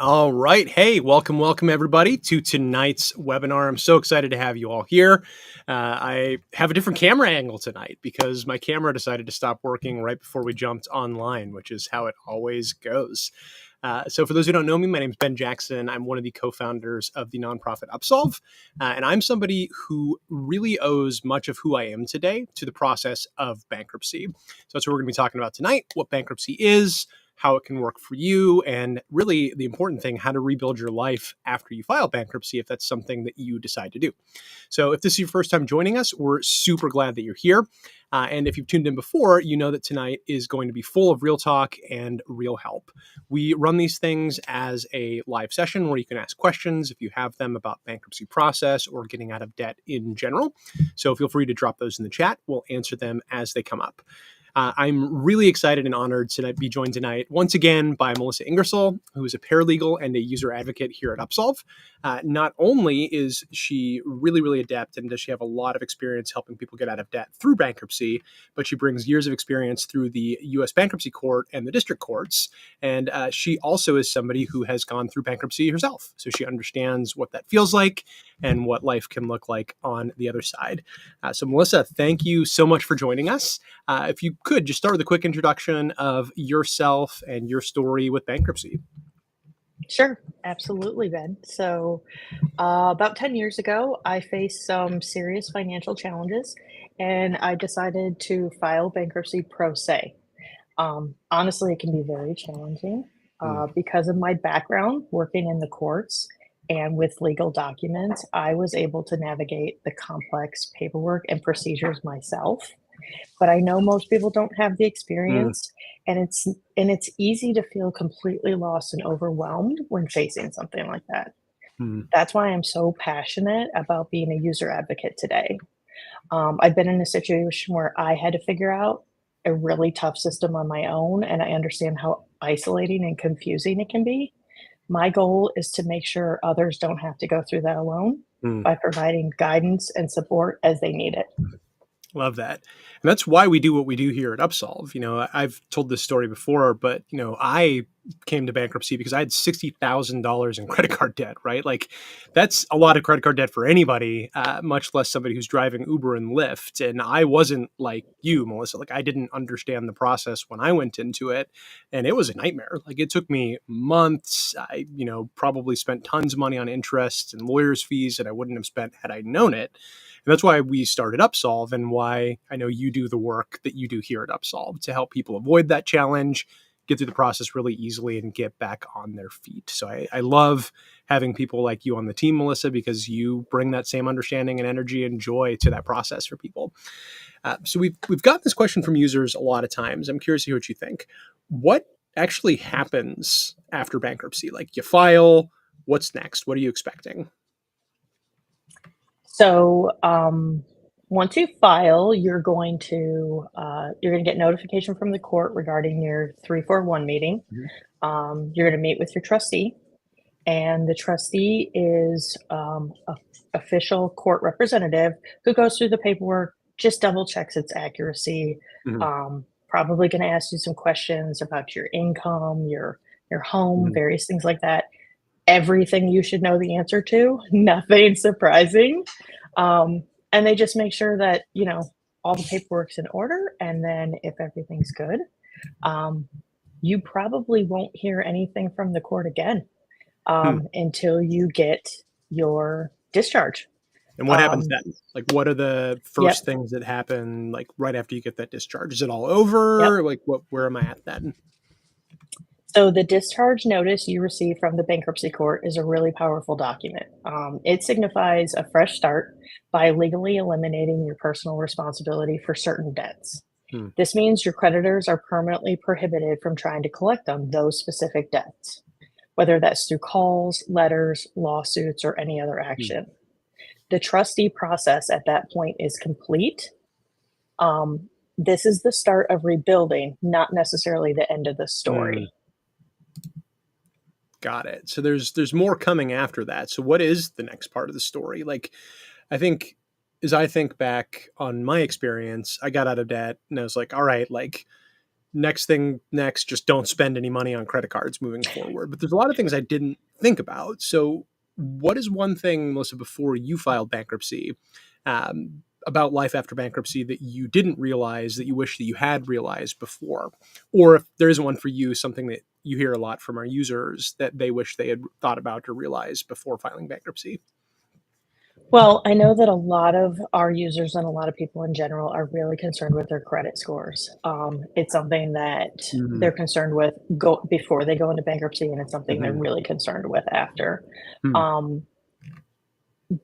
All right. Hey, welcome everybody to tonight's webinar. I'm so excited to have you all here. I have a different camera angle tonight because my camera decided to stop working right before we jumped online, which is how it always goes. So for those who don't know me, my name is Ben Jackson. I'm one of the co-founders of the nonprofit Upsolve, and I'm somebody who really owes much of who I am today to the process of bankruptcy. So that's what we're going to be talking about tonight, what bankruptcy is, how it can work for you, and really the important thing, how to rebuild your life after you file bankruptcy if that's something that you decide to do. So if this is your first time joining us, we're super glad that you're here. And if you've tuned in before, you know that tonight is going to be full of real talk and real help. We run these things as a live session where you can ask questions if you have them about bankruptcy process or getting out of debt in general. So feel free to drop those in the chat. We'll answer them as they come up. I'm really excited and honored to be joined tonight once again by Melissa Ingersoll, who is a paralegal and a user advocate here at Upsolve. Not only is she really adept and does she have a lot of experience helping people get out of debt through bankruptcy, but she brings years of experience through the U.S. Bankruptcy Court and the District Courts. And she also is somebody who has gone through bankruptcy herself. So she understands what that feels like and what life can look like on the other side. So Melissa, thank you so much for joining us. If you could just start with a quick introduction of yourself and your story with bankruptcy. Sure, absolutely, Ben. So, about 10 years ago, I faced some serious financial challenges and I decided to file bankruptcy pro se. Honestly, it can be very challenging because of my background working in the courts and with legal documents. I was able to navigate the complex paperwork and procedures myself. But I know most people don't have the experience, and it's easy to feel completely lost and overwhelmed when facing something like that. That's why I'm so passionate about being a user advocate today. I've been in a situation where I had to figure out a really tough system on my own, and I understand how isolating and confusing it can be. My goal is to make sure others don't have to go through that alone by providing guidance and support as they need it. Love that. And that's why we do what we do here at Upsolve. You know, I've told this story before, but, you know, I came to bankruptcy because I had $60,000 in credit card debt, right? Like that's a lot of credit card debt for anybody, much less somebody who's driving Uber and Lyft. And I wasn't like you, Melissa. Like I didn't understand the process when I went into it. And it was a nightmare. Like it took me months. I, probably spent tons of money on interest and lawyers' fees that I wouldn't have spent had I known it. And that's why we started Upsolve and why I know you do the work that you do here at Upsolve to help people avoid that challenge, get through the process really easily, and get back on their feet. So I love having people like you on the team, Melissa, because you bring that same understanding and energy and joy to that process for people. So we've got this question from users a lot of times. I'm curious to hear what you think. What actually happens after bankruptcy? Like you file, what's next? What are you expecting? So once you file, you're going to get notification from the court regarding your 341 meeting. You're going to meet with your trustee, and the trustee is an official court representative who goes through the paperwork, just double checks its accuracy. Probably going to ask you some questions about your income, your home, various things like that. Everything you should know the answer to, nothing surprising. And they just make sure that, all the paperwork's in order. And then if everything's good, you probably won't hear anything from the court again until you get your discharge. And what happens then? Like, what are the first things that happen, like, right after you get that discharge? Is it all over? Like, where am I at then? So the discharge notice you receive from the bankruptcy court is a really powerful document. It signifies a fresh start by legally eliminating your personal responsibility for certain debts. This means your creditors are permanently prohibited from trying to collect on those specific debts, whether that's through calls, letters, lawsuits, or any other action. The trustee process at that point is complete. This is the start of rebuilding, not necessarily the end of the story. Got it. So there's more coming after that. So what is the next part of the story? Like, I think as I think back on my experience, I got out of debt and I was like, all right, like next, just don't spend any money on credit cards moving forward. But there's a lot of things I didn't think about. So what is one thing, Melissa, before you filed bankruptcy, about life after bankruptcy that you didn't realize that you wish that you had realized before? Or if there isn't one for you, something that you hear a lot from our users that they wish they had thought about or realized before filing bankruptcy? Well, I know that a lot of our users and a lot of people in general are really concerned with their credit scores. It's something that Mhm. they're concerned with go before they go into bankruptcy, and it's something they're Mhm. really concerned with after. Hmm. Um,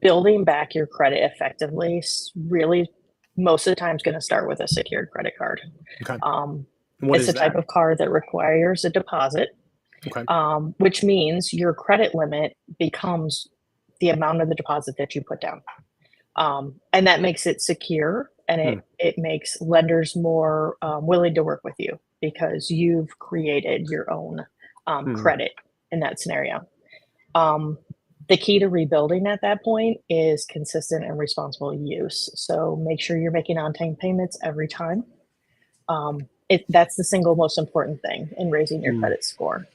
Building back your credit effectively really most of the time is going to start with a secured credit card. Okay. Um, And what it's is a type that? of card that requires a deposit, Okay. which means your credit limit becomes the amount of the deposit that you put down. And that makes it secure, and Hmm. it makes lenders more willing to work with you because you've created your own Hmm. credit in that scenario. Um, the key to rebuilding at that point is consistent and responsible use. So make sure you're making on time payments every time. That's the single most important thing in raising your Hmm. credit score.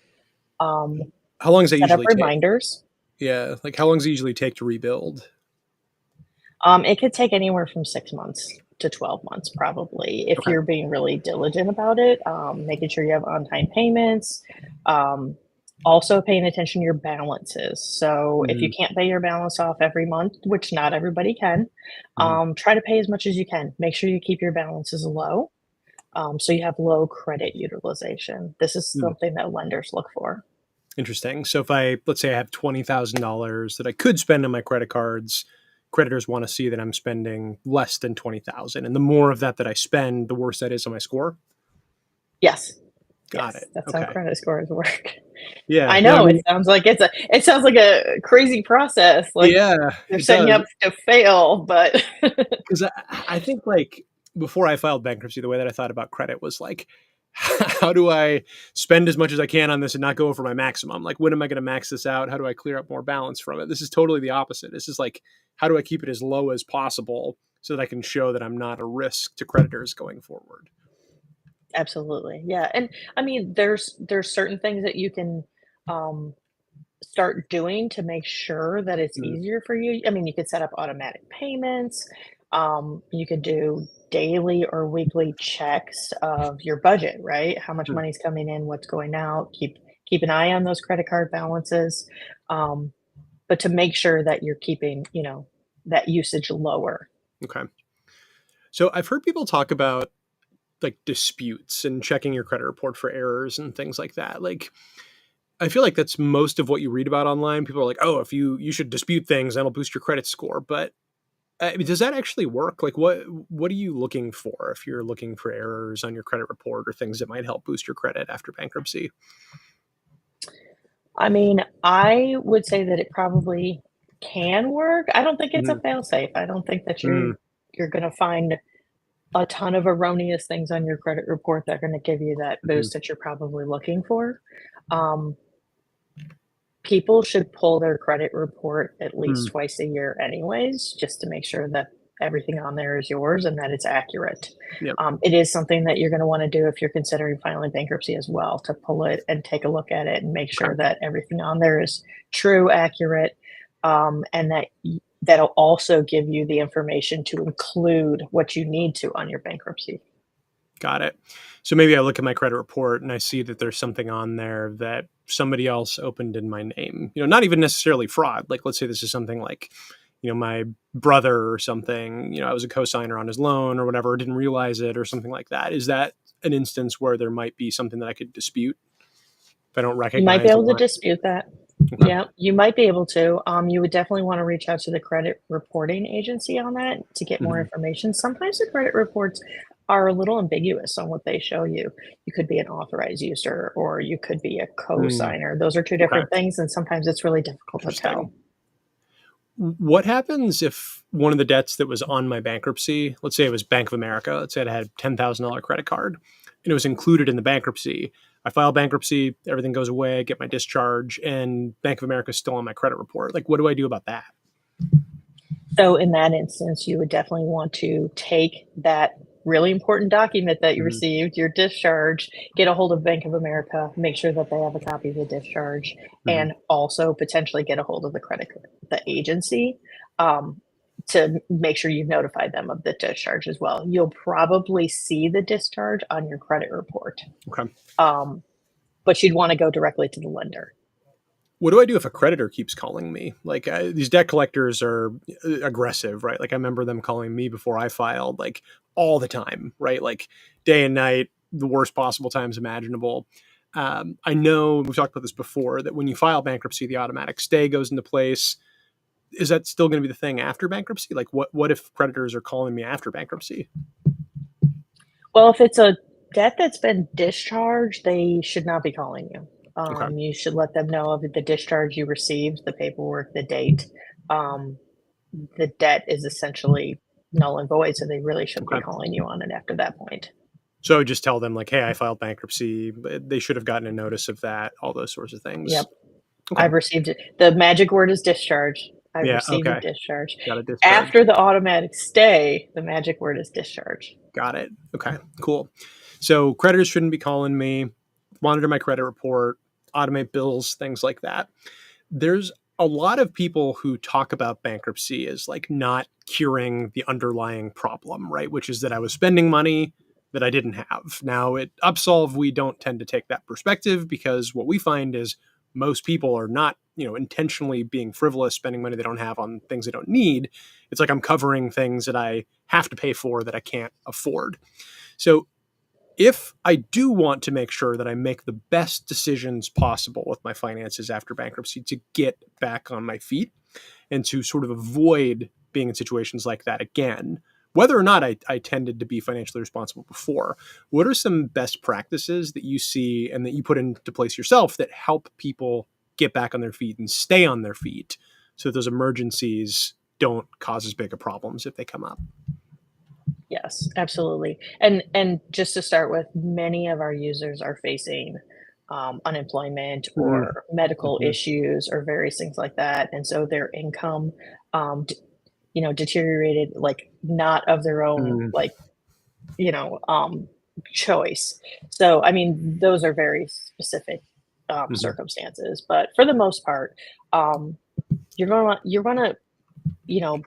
Um, How long does that Set up usually take? reminders. Yeah. Like how long does it usually take to rebuild? It could take anywhere from 6 months to 12 months, probably, if Okay. you're being really diligent about it, making sure you have on time payments, um, also paying attention to your balances. So if you Mhm. can't pay your balance off every month, which not everybody can, Mhm. try to pay as much as you can. Make sure you keep your balances low, so you have low credit utilization. This is Hmm. something that lenders look for. Interesting. So if let's say I have $20,000 that I could spend on my credit cards, creditors want to see that I'm spending less than 20,000, and the more of that I spend, the worse that is on my score. Yes, Got yes, it. that's how Okay. credit scores work. Yeah. I No, I know, mean, it sounds like a crazy process, like yeah, they're it setting you does. up to fail, but Because I think like before I filed bankruptcy, the way that I thought about credit was like, how do I spend as much as I can on this and not go over my maximum? Like, when am I going to max this out? How do I clear up more balance from it? This is totally the opposite. This is like, how do I keep it as low as possible so that I can show that I'm not a risk to creditors going forward? absolutely, yeah, and I mean, there's certain things that you can, um, start doing to make sure that it's Mm, easier for you. I mean, you could set up automatic payments, you could do daily or weekly checks of your budget, right? How much mm. money's coming in, what's going out, keep an eye on those credit card balances, um, but to make sure that you're keeping, that usage lower. Okay. So I've heard people talk about like disputes and checking your credit report for errors and things like that. Like, I feel like that's most of what you read about online. People are like, "Oh, if you should dispute things, that'll boost your credit score." But I mean, does that actually work? Like, what are you looking for if you're looking for errors on your credit report or things that might help boost your credit after bankruptcy? I mean, I would say that it probably can work. I don't think it's a Mhm. fail-safe. I don't think that Mm, you're gonna find a ton of erroneous things on your credit report that are gonna give you that mhm, boost that you're probably looking for. Um, People should pull their credit report at least mm. twice a year anyways, just to make sure that everything on there is yours and that it's accurate. Yep. It is something that you're gonna wanna do if you're considering filing bankruptcy as well, to pull it and take a look at it and make Okay. sure that everything on there is true, accurate, and that'll also give you the information to include what you need to on your bankruptcy. Got it. So maybe I look at my credit report and I see that there's something on there that somebody else opened in my name. Not even necessarily fraud. Like, let's say this is something like, my brother or something. I was a co-signer on his loan or whatever, didn't realize it or something like that. Is that an instance where there might be something that I could dispute if I don't You might be recognize a able to line? dispute that. Okay. Yeah, you might be able to. You would definitely want to reach out to the credit reporting agency on that to get more Mhm. information. Sometimes the credit reports are a little ambiguous on what they show you. You could be an authorized user or you could be a Mm, co-signer. Those are two okay. different things, and sometimes it's really difficult to Interesting. tell. What happens if one of the debts that was on my bankruptcy, let's say it was Bank of America, let's say I had a $10,000 credit card and it was included in the bankruptcy. I file bankruptcy, everything goes away, I get my discharge, and Bank of America is still on my credit report. Like, what do I do about that? So in that instance, you would definitely want to take that. really important document that you Mhm. received, your discharge, get a hold of Bank of America, make sure that they have a copy of the discharge, Mhm. and also potentially get a hold of the agency, um, to make sure you've notified them of the discharge as well. You'll probably see the discharge on your credit report, Okay. um, but you'd want to go directly to the lender. What do I do if a creditor keeps calling me? Like these debt collectors are aggressive, right? Like I remember them calling me before I filed, like all the time, right? Like day and night, the worst possible times imaginable. I know we've talked about this before that when you file bankruptcy, the automatic stay goes into place. Is that still going to be the thing after bankruptcy? Like what if creditors are calling me after bankruptcy? Well, if it's a debt that's been discharged, they should not be calling you. Okay. You should let them know of the discharge you received, the paperwork, the date. Um, the debt is essentially null and void, so they really shouldn't be Okay. calling you on it after that point. So I would just tell them like, hey, I filed bankruptcy. But they should have gotten a notice of that, all those sorts of things. Yep, Okay. I've received it. The magic word is discharge. I've Yeah. received a Okay. discharge. Got a discharge. After the automatic stay, the magic word is discharge. Got it. Okay, cool. So creditors shouldn't be calling me, monitor my credit report, automate bills, things like that. There's a lot of people who talk about bankruptcy as like not curing the underlying problem, right? Which is that I was spending money that I didn't have. Now at Upsolve, we don't tend to take that perspective because what we find is most people are not, intentionally being frivolous, spending money they don't have on things they don't need. It's like I'm covering things that I have to pay for that I can't afford. So if I do want to make sure that I make the best decisions possible with my finances after bankruptcy to get back on my feet and to sort of avoid being in situations like that again, whether or not I tended to be financially responsible before, what are some best practices that you see and that you put into place yourself that help people get back on their feet and stay on their feet so that those emergencies don't cause as big of problems if they come up? Yes, absolutely. And just to start with, many of our users are facing unemployment Mm-hmm. or medical Mm-hmm. issues or various things like that, and so their income, deteriorated, like not of their own, Mm-hmm. like you know, um, choice. So, I mean, those are very specific Mm-hmm. circumstances, but for the most part, um, you're gonna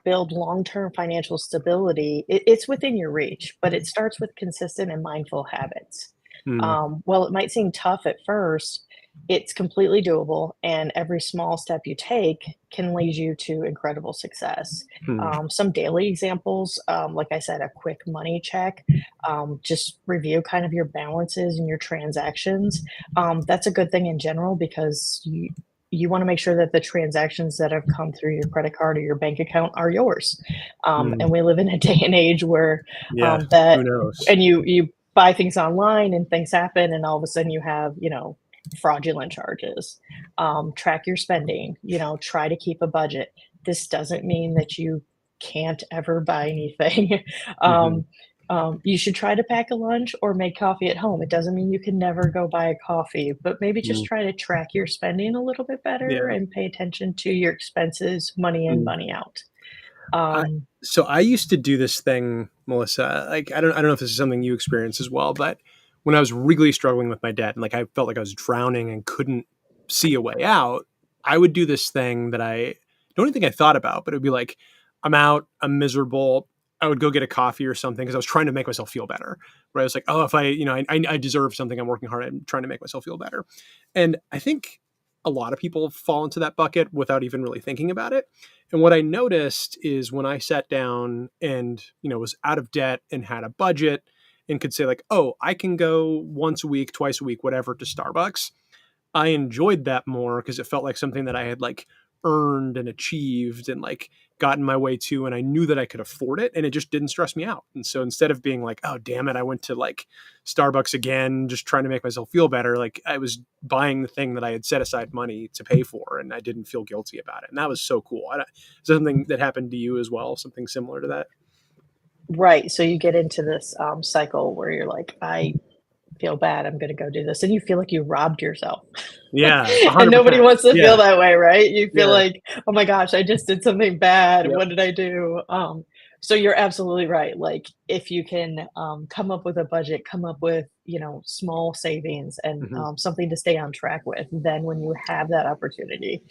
build long-term financial stability. It's within your reach, but it starts with consistent and mindful habits. While it might seem tough at first, it's completely doable, and every small step you take can lead you to incredible success. Mm-hmm. Some daily examples, like I said, a quick money check, just review kind of your balances and your transactions. That's a good thing in general because you want to make sure that the transactions that have come through your credit card or your bank account are yours. Mm-hmm. And we live in a day and age where Yeah. that Who knows? and you buy things online and things happen and all of a sudden you have fraudulent charges. Track your spending. Try to keep a budget. This doesn't mean that you can't ever buy anything. Mm-hmm. um, you should try to pack a lunch or make coffee at home. It doesn't mean you can never go buy a coffee, but maybe just Mm-hmm. try to track your spending a little bit better Yeah. and pay attention to your expenses, money in, Mm. money out. I Um, so I used to do this thing, Melissa. Like I don't know if this is something you experience as well, but when I was really struggling with my debt and like I felt like I was drowning and couldn't see a way out, I would do this thing that I don't even think I thought about, but it would be like, I'm out, I'm miserable. I would go get a coffee or something because I was trying to make myself feel better. Right? I was like, oh, if I deserve something. I'm working hard. I'm trying to make myself feel better. And I think a lot of people fall into that bucket without even really thinking about it. And what I noticed is when I sat down and, was out of debt and had a budget and could say like, oh, I can go once a week, twice a week, whatever to Starbucks. I enjoyed that more because it felt like something that I had like earned and achieved and like gotten my way to, and I knew that I could afford it and it just didn't stress me out. And so instead of being like, oh damn it, I went to like Starbucks again just trying to make myself feel better, like I was buying the thing that I had set aside money to pay for and I didn't feel guilty about it. And that was so cool. Is that something that happened to you as well? Something similar to that? right. So you get into this cycle where you're like, I feel bad. I'm going to go do this. And you feel like you robbed yourself. Yeah, And nobody 100%. wants to feel Yeah. that way, right? You feel Yeah. like, oh my gosh, I just did something bad. Yep. What did I do? So you're absolutely right. Like if you can come up with a budget, come up with, small savings and Hmm. something to stay on track with, then when you have that opportunity,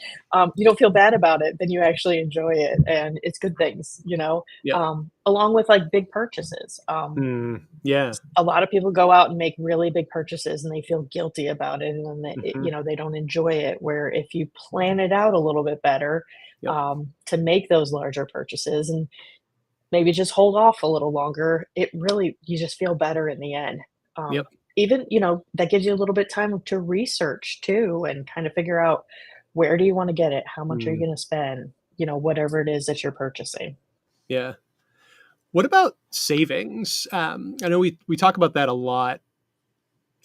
you don't feel bad about it. Then you actually enjoy it, and it's good things. Yep. Along with like big purchases. Mm, yeah. A lot of people go out and make really big purchases and they feel guilty about it, and then Hmm. they don't enjoy it. Where if you plan it out a little bit better, Yep. to make those larger purchases and maybe just hold off a little longer, it really you just feel better in the end. Yep. Even, that gives you a little bit time to research too and kind of figure out where do you want to get it, how much are you Mm, going to spend, whatever it is that you're purchasing. yeah. What about savings? I know we talk about that a lot.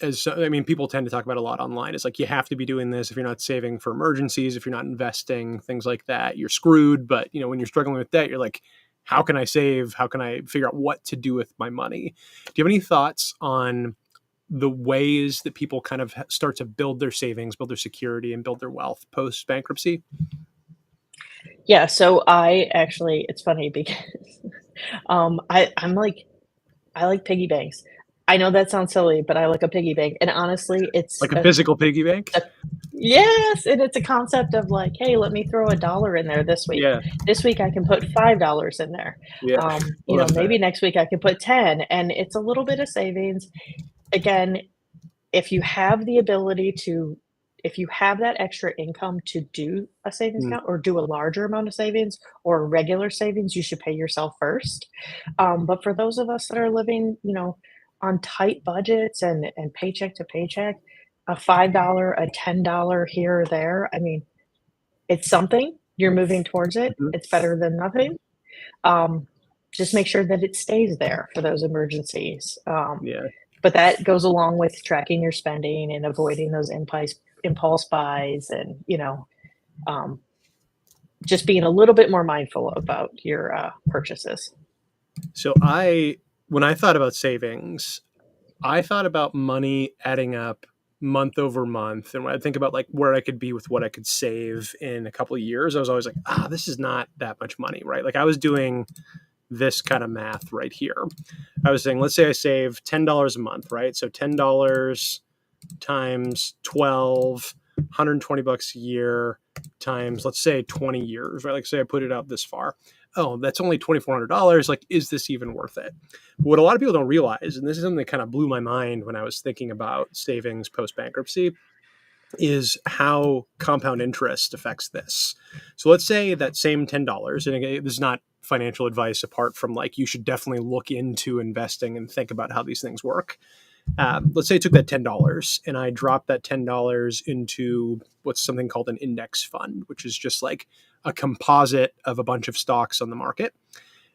I mean, people tend to talk about a lot online. It's like you have to be doing this if you're not saving for emergencies, if you're not investing, things like that, you're screwed. But when you're struggling with debt, you're like, how can I save? How can I figure out what to do with my money? Do you have any thoughts on the ways that people kind of start to build their savings, build their security, and build their wealth post bankruptcy? Yeah, so I actually it's funny because I like piggy banks. I know that sounds silly, but I like a piggy bank, and honestly, it's Like a a physical piggy bank? a yes, and it's a concept of like, "Hey, let me throw $1 in there this week. Yeah. This week I can put $5 in there. Yeah. Love that. Maybe next week I can put 10," and it's a little bit of savings. Again, if you have the ability to if you have that extra income to do a savings Mm, account or do a larger amount of savings or regular savings, you should pay yourself first. But for those of us that are living, on tight budgets and paycheck to paycheck, a $5, a $10 here or there, I mean, it's something. You're moving towards it. mhm. It's better than nothing. Um, just make sure that it stays there for those emergencies. Yeah. But that goes along with tracking your spending and avoiding those impulse buys and, um, just being a little bit more mindful about your purchases. So when I thought about savings, I thought about money adding up month over month. And when I think about like where I could be with what I could save in a couple of years, I was always like, this is not that much money, right? Like I was doing this kind of math right here. I was saying, let's say I save $10 a month, right? So $10 times 12, $120 a year times, let's say 20 years, right? Like say I put it out this far. Oh, that's only $2,400. Like, is this even worth it? But what a lot of people don't realize, and this is something that kind of blew my mind when I was thinking about savings post bankruptcy, is how compound interest affects this. So let's say that same $10, and again, this is not financial advice apart from like you should definitely look into investing and think about how these things work. Let's say I took that $10 and I dropped that $10 into what's something called an index fund, which is just like a composite of a bunch of stocks on the market.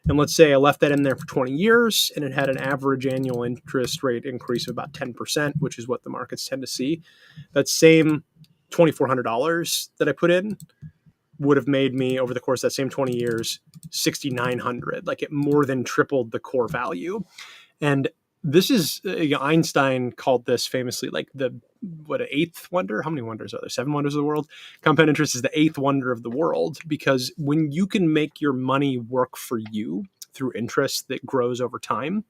And let's say I left that in there for 20 years and it had an average annual interest rate increase of about 10%, which is what the markets tend to see. That same $2,400 that I put in would have made me over the course of that same 20 years $6,900. Like it more than tripled the core value. And this is Einstein called this famously like the eighth wonder. How many wonders are there? Seven wonders of the world. Compound interest is the eighth wonder of the world because when you can make your money work for you through interest that grows over time,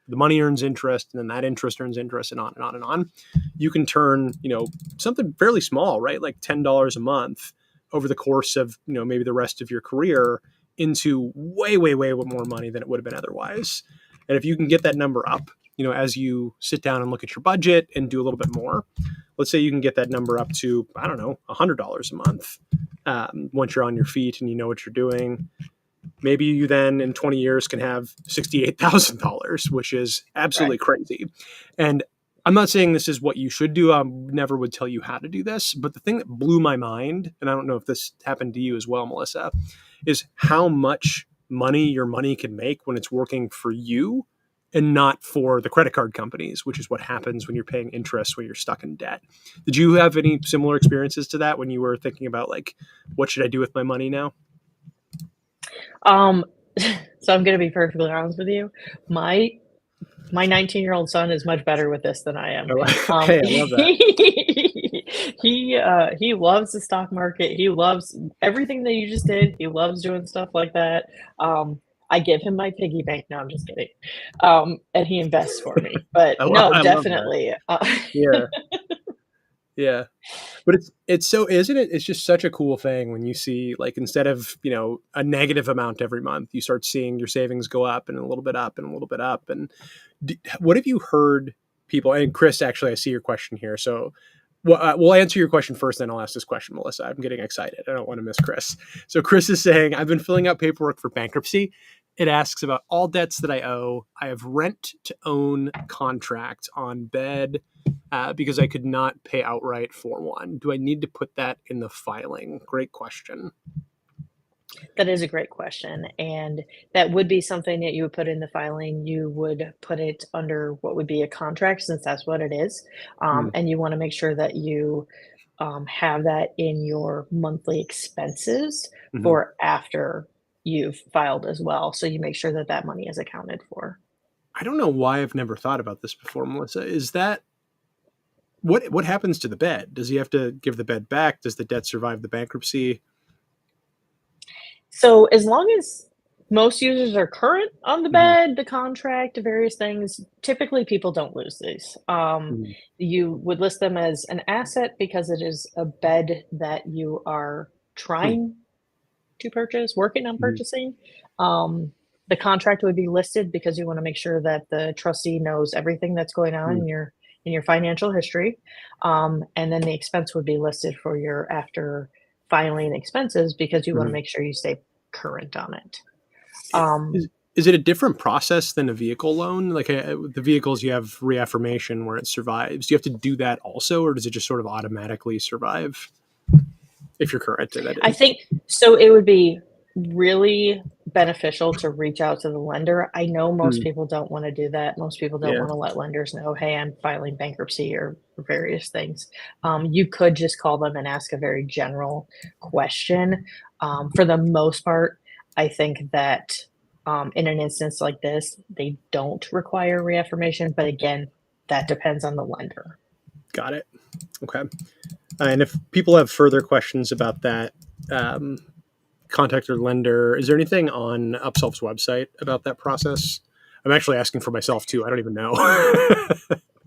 the money earns interest and then that interest earns interest and on and on and on. You can turn something fairly small, right, like $10 a month over the course of maybe the rest of your career into way way way more money than it would have been otherwise. And if you can get that number up, as you sit down and look at your budget and do a little bit more, let's say you can get that number up to, I don't know, $100 a month once you're on your feet and you know what you're doing. Maybe you then in 20 years can have $68,000, which is absolutely Right. crazy. And I'm not saying this is what you should do. I never would tell you how to do this. But the thing that blew my mind, and I don't know if this happened to you as well, Melissa, is how much money your money can make when it's working for you and not for the credit card companies, which is what happens when you're paying interest when you're stuck in debt. Did you have any similar experiences to that when you were thinking about like, what should I do with my money now? Um, so I'm going to be perfectly honest with you. My my 19-year-old son is much better with this than I am. Okay, I love that. He loves the stock market. He loves everything that you just did. He loves doing stuff like that. I give him my piggy bank. No, I'm just kidding. And he invests for me. But no, I love that. definitely. Yeah. Yeah. But it's so, isn't it? It's just such a cool thing when you see, like, instead of, a negative amount every month, you start seeing your savings go up and a little bit up and a little bit up. And what have you heard people, and Chris, actually, I see your question here. So we'll answer your question first, then I'll ask this question, Melissa. I'm getting excited. I don't want to miss Chris. So Chris is saying, I've been filling out paperwork for bankruptcy. It asks about all debts that I owe. I have rent to own contract on bed because I could not pay outright for one. Do I need to put that in the filing? Great question. That is a great question, and that would be something that you would put in the filing. You would put it under what would be a contract, since that's what it is, Hmm. and you wanna make sure that you, have that in your monthly expenses Mm-hmm. for after you've filed as well, so you make sure that that money is accounted for. I don't know why I've never thought about this before, Melissa. Is that what happens to the bed? Does he have to give the bed back? Does the debt survive the bankruptcy? So, as long as most users are current on the Hmm. bed, the contract, the various things, typically people don't lose these. Hmm. You would list them as an asset because it is a bed that you are trying to purchase, working on Hmm. purchasing. The contract would be listed because you want to make sure that the trustee knows everything that's going on Hmm. in your financial history. And then the expense would be listed for your after filing expenses because you want to Hmm. make sure you stay current on it. Um, Is it a different process than a vehicle loan? Like the vehicles, you have reaffirmation where it survives. Do you have to do that also, or does it just sort of automatically survive if you're current? That I is. think so. It would be really beneficial to reach out to the lender. I know most Hmm. people don't want to do that. Most people don't Yeah. want to let lenders know, hey, I'm filing bankruptcy or various things. You could just call them and ask a very general question. For the most part, I think that in an instance like this, they don't require reaffirmation. But again, that depends on the lender. Got it. Okay. And if people have further questions about that, um, contact their lender. Is there anything on Upsolve's website about that process? I'm actually asking for myself too. I don't even know.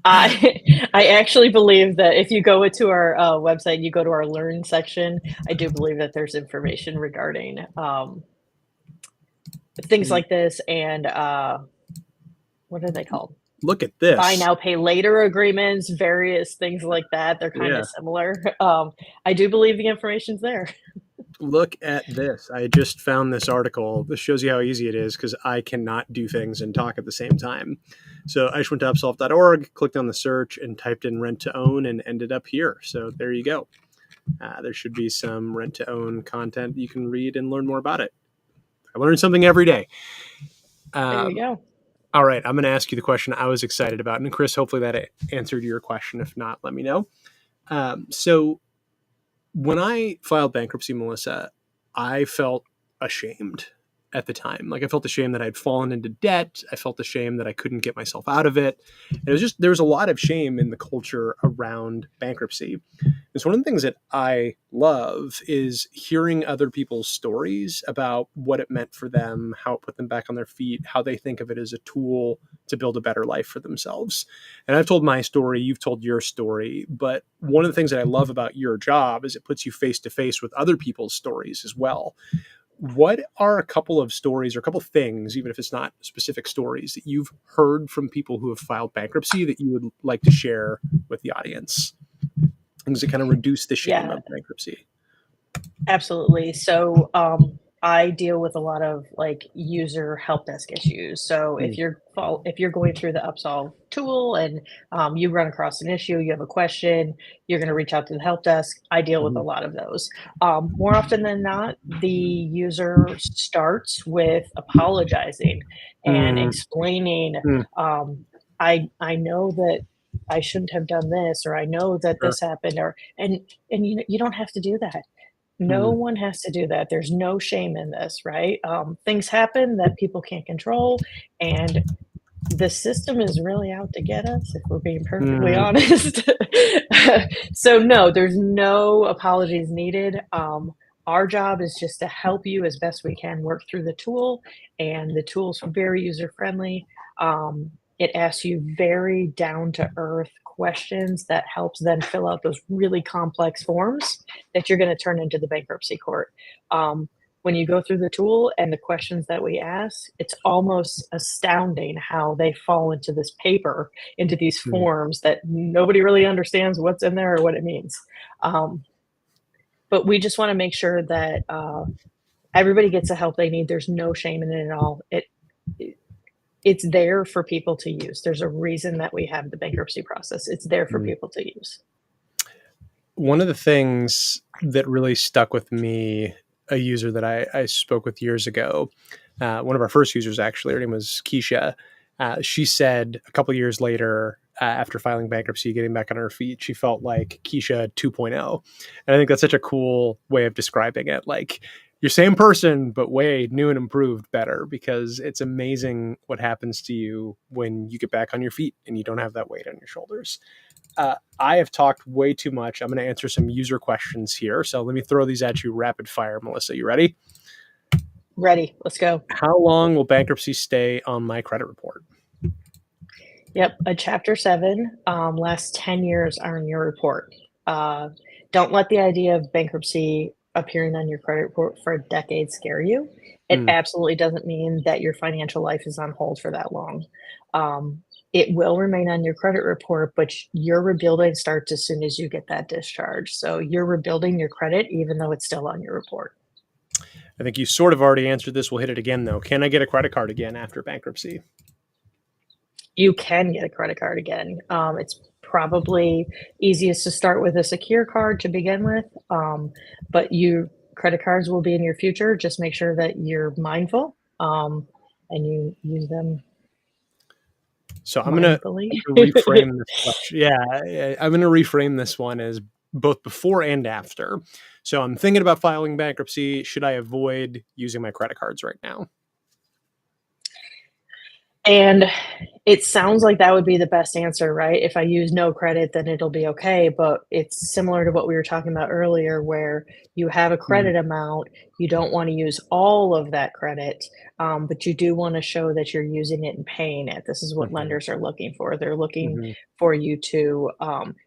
I I actually believe that if you go to our website, you go to our learn section. I do believe that there's information regarding things like this and what are they called? Look at Buy this. now, pay later agreements, various things like that. They're kind Yeah. of similar. I do believe the information's there. Look at this. I just found this article. This shows you how easy it is because I cannot do things and talk at the same time. So I just went to upsolve.org, clicked on the search, and typed in rent to own and ended up here. So there you go. There should be some rent to own content you can read and learn more about it. I learn something every day. There you Um, go. all right. I'm going to ask you the question I was excited about. And Chris, hopefully that answered your question. If not, let me know. So when I filed bankruptcy, Melissa, I felt ashamed at the time. Like I felt ashamed that I'd fallen into debt. I felt ashamed that I couldn't get myself out of it. And it was just, there was a lot of shame in the culture around bankruptcy. And so one of the things that I love is hearing other people's stories about what it meant for them, how it put them back on their feet, how they think of it as a tool to build a better life for themselves. And I've told my story, you've told your story, but one of the things that I love about your job is it puts you face to face with other people's stories as well. What are a couple of stories or a couple of things, even if it's not specific stories, that you've heard from people who have filed bankruptcy that you would like to share with the audience? Things that kind of reduce the shame Yeah, of bankruptcy. absolutely. So, I deal with a lot of like user help desk issues. So Mm. if you're going through the Upsolve tool and you run across an issue, you have a question, you're going to reach out to the help desk. I deal with a Mhm. lot of those. More often than not, the user starts with apologizing and Mm. explaining. Mm. Um, I know that I shouldn't have done this, or I know that Sure. this happened, or and you don't have to do that. No Mm. one has to do that. There's no shame in this, right? Things happen that people can't control, and the system is really out to get us, if we're being perfectly Mm. honest. So, no, there's no apologies needed. Our job is just to help you as best we can work through the tool, and the tool's very user friendly. It asks you very down to earth questions that helps then fill out those really complex forms that you're going to turn into the bankruptcy court. When you go through the tool and the questions that we ask, it's almost astounding how they fall into this paper, into these Mm. forms that nobody really understands what's in there or what it means. But we just want to make sure that everybody gets the help they need. There's no shame in it at all. It's there for people to use. There's a reason that we have the bankruptcy process. It's there for people to use. One of the things that really stuck with me, a user that I spoke with years ago, one of our first users, actually, her name was Keisha. She said a couple years later, after filing bankruptcy, getting back on her feet, she felt like Keisha 2.0. And I think that's such a cool way of describing it. Like, you're same person, but way new and improved better, because it's amazing what happens to you when you get back on your feet and you don't have that weight on your shoulders. I have talked way too much. I'm going to answer some user questions here. So let me throw these at you rapid fire. Melissa, you ready? Ready. Let's go. How long will bankruptcy stay on my credit report? Yep. A Chapter 7 last 10 years on your report. Don't let the idea of bankruptcy appearing on your credit report for a decade scare you. It absolutely doesn't mean that your financial life is on hold for that long. It will remain on your credit report, but your rebuilding starts as soon as you get that discharge. So you're rebuilding your credit, even though it's still on your report. I think you sort of already answered this. We'll hit it again, though. Can I get a credit card again after bankruptcy? You can get a credit card again. It's probably easiest to start with a secure card to begin with, but credit cards will be in your future. Just make sure that you're mindful and you use them. So I'm going to reframe this question. Yeah, I'm going to reframe this one as both before and after. So I'm thinking about filing bankruptcy. Should I avoid using my credit cards right now? And it sounds like that would be the best answer, right? If I use no credit, then it'll be okay. But it's similar to what we were talking about earlier, where you have a credit amount, you don't want to use all of that credit, but you do want to show that you're using it and paying it. This is what lenders are looking for. They're looking for you to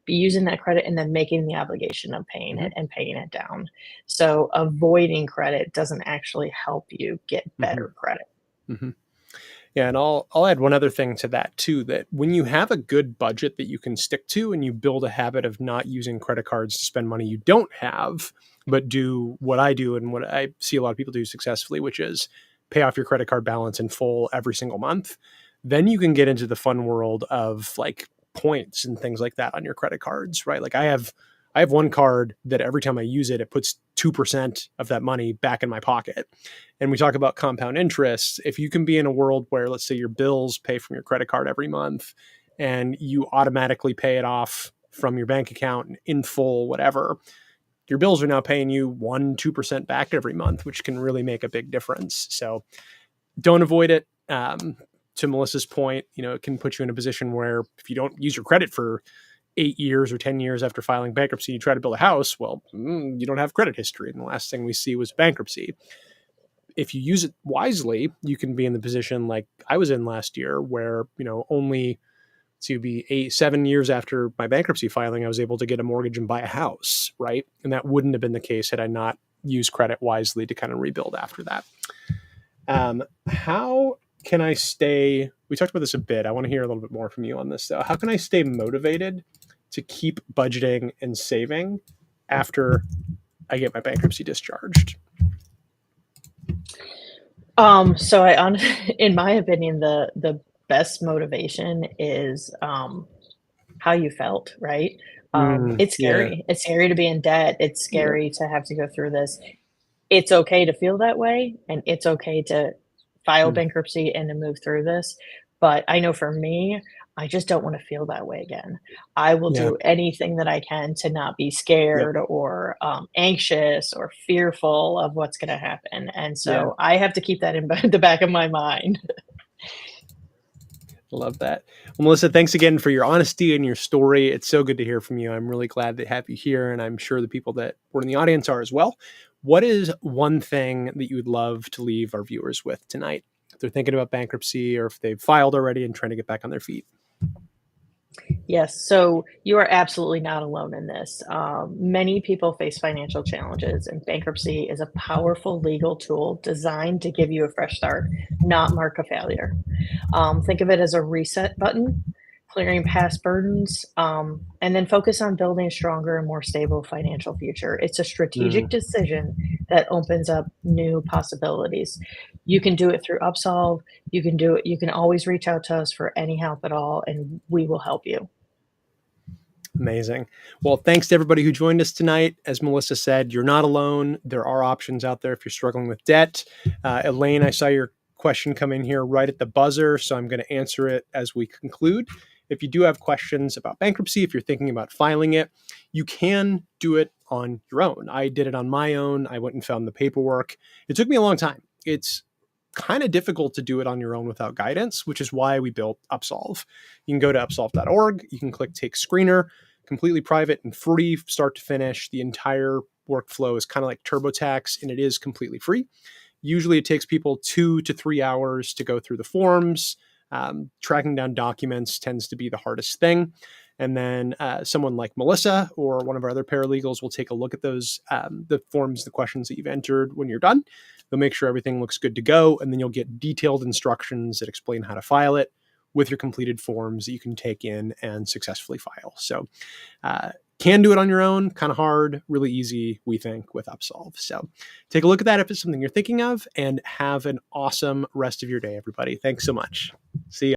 be using that credit and then making the obligation of paying it and paying it down. So avoiding credit doesn't actually help you get better credit. Yeah, and I'll add one other thing to that too, that when you have a good budget that you can stick to and you build a habit of not using credit cards to spend money you don't have, but do what I do and what I see a lot of people do successfully, which is pay off your credit card balance in full every single month, then you can get into the fun world of like points and things like that on your credit cards, right? Like I have one card that every time I use it, it puts 2% of that money back in my pocket. And we talk about compound interest. If you can be in a world where, let's say, your bills pay from your credit card every month and you automatically pay it off from your bank account in full, whatever, your bills are now paying you 1-2% back every month, which can really make a big difference. So don't avoid it. To Melissa's point, it can put you in a position where if you don't use your credit for 8 years or 10 years after filing bankruptcy, you try to build a house, well, you don't have credit history. And the last thing we see was bankruptcy. If you use it wisely, you can be in the position like I was in last year where, only to be 7 years after my bankruptcy filing, I was able to get a mortgage and buy a house, right? And that wouldn't have been the case had I not used credit wisely to kind of rebuild after that. How can I stay, we talked about this a bit. I want to hear a little bit more from you on this though. How can I stay motivated to keep budgeting and saving after I get my bankruptcy discharged? So in my opinion, the best motivation is how you felt, right? It's scary. Yeah. It's scary to be in debt. It's scary to have to go through this. It's okay to feel that way, and it's okay to file bankruptcy and to move through this. But I know for me, I just don't want to feel that way again. I will do anything that I can to not be scared or anxious or fearful of what's going to happen. And so I have to keep that in the back of my mind. I love that. Well, Melissa, thanks again for your honesty and your story. It's so good to hear from you. I'm really glad to have you here, and I'm sure the people that were in the audience are as well. What is one thing that you would love to leave our viewers with tonight? If they're thinking about bankruptcy or if they've filed already and trying to get back on their feet. Yes, so you are absolutely not alone in this. Many people face financial challenges, and bankruptcy is a powerful legal tool designed to give you a fresh start, not mark a failure. Think of it as a reset button, clearing past burdens, and then focus on building a stronger and more stable financial future. It's a strategic Mm, decision that opens up new possibilities. You can do it through Upsolve. You can do it. You can always reach out to us for any help at all, and we will help you. amazing. Well, thanks to everybody who joined us tonight. As Melissa said, you're not alone. There are options out there if you're struggling with debt. Elaine, I saw your question come in here right at the buzzer, so I'm going to answer it as we conclude. If you do have questions about bankruptcy, if you're thinking about filing it, you can do it on your own. I did it on my own. I went and found the paperwork. It took me a long time. It's kind of difficult to do it on your own without guidance, which is why we built Upsolve. You can go to upsolve.org. You can click Take Screener, completely private and free, start to finish. The entire workflow is kind of like TurboTax, and it is completely free. Usually it takes people 2 to 3 hours to go through the forms. Tracking down documents tends to be the hardest thing. And then someone like Melissa or one of our other paralegals will take a look at those, the forms, the questions that you've entered when you're done. They'll make sure everything looks good to go. And then you'll get detailed instructions that explain how to file it with your completed forms that you can take in and successfully file. So can do it on your own, kind of hard, really easy, we think, with Upsolve. So take a look at that if it's something you're thinking of, and have an awesome rest of your day, everybody. Thanks so much.